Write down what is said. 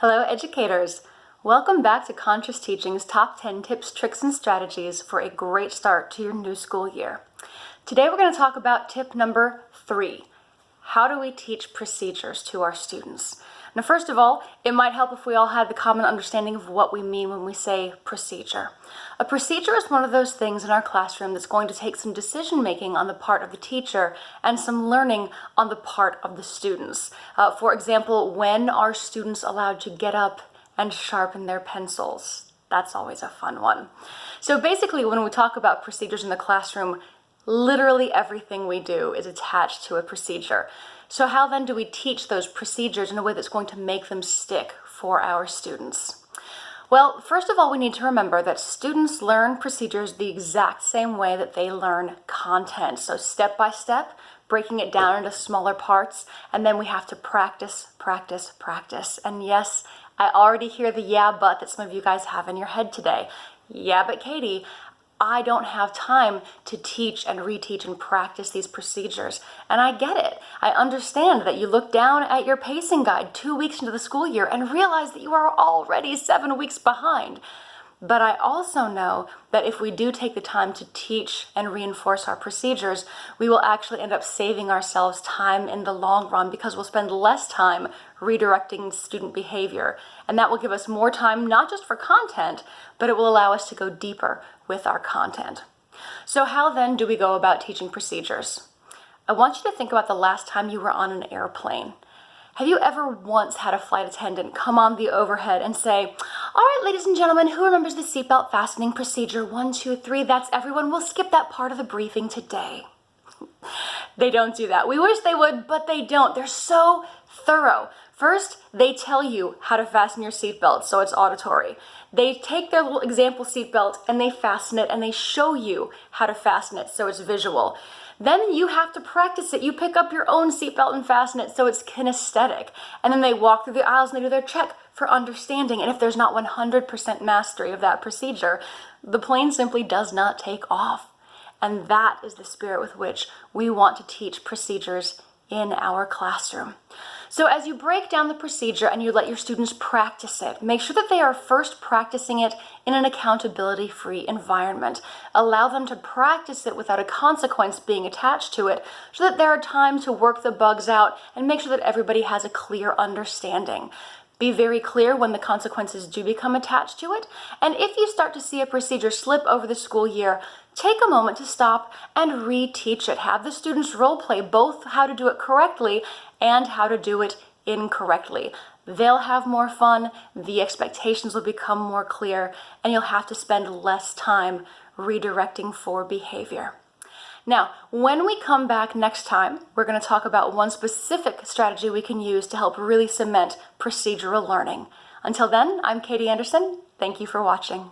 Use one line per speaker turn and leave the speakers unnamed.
Hello, educators. Welcome back to Conscious Teaching's Top 10 Tips, Tricks, and Strategies for a great start to your new school year. Today we're going to talk about tip number 3. How do we teach procedures to our students? Now, first of all, it might help if we all had the common understanding of what we mean when we say procedure. A procedure is one of those things in our classroom that's going to take some decision making on the part of the teacher and some learning on the part of the students. For example, when are students allowed to get up and sharpen their pencils? That's always a fun one. So basically, when we talk about procedures in the classroom, literally everything we do is attached to a procedure. So how then do we teach those procedures in a way that's going to make them stick for our students? Well, first of all, we need to remember that students learn procedures the exact same way that they learn content. So step by step, breaking it down into smaller parts, and then we have to practice, practice, practice. And yes, I already hear the yeah, but that some of you guys have in your head today. Yeah, but Katie, I don't have time to teach and reteach and practice these procedures. And I get it. I understand that you look down at your pacing guide 2 weeks into the school year and realize that you are already 7 weeks behind. But I also know that if we do take the time to teach and reinforce our procedures, we will actually end up saving ourselves time in the long run because we'll spend less time redirecting student behavior. And that will give us more time, not just for content, but it will allow us to go deeper with our content. So how then do we go about teaching procedures? I want you to think about the last time you were on an airplane. Have you ever once had a flight attendant come on the overhead and say, "All right, ladies and gentlemen, who remembers the seatbelt fastening procedure? 1, 2, 3, that's everyone. We'll skip that part of the briefing today." They don't do that. We wish they would, but they don't. They're so thorough. First, they tell you how to fasten your seatbelt, so it's auditory. They take their little example seatbelt and they fasten it and they show you how to fasten it, so it's visual. Then you have to practice it. You pick up your own seatbelt and fasten it so it's kinesthetic. And then they walk through the aisles and they do their check for understanding. And if there's not 100% mastery of that procedure, the plane simply does not take off. And that is the spirit with which we want to teach procedures in our classroom. So as you break down the procedure and you let your students practice it, make sure that they are first practicing it in an accountability-free environment. Allow them to practice it without a consequence being attached to it so that there are times to work the bugs out and make sure that everybody has a clear understanding. Be very clear when the consequences do become attached to it. And if you start to see a procedure slip over the school year, take a moment to stop and reteach it. Have the students role play both how to do it correctly and how to do it incorrectly. They'll have more fun, the expectations will become more clear, and you'll have to spend less time redirecting for behavior. Now, when we come back next time, we're going to talk about one specific strategy we can use to help really cement procedural learning. Until then, I'm Katie Anderson. Thank you for watching.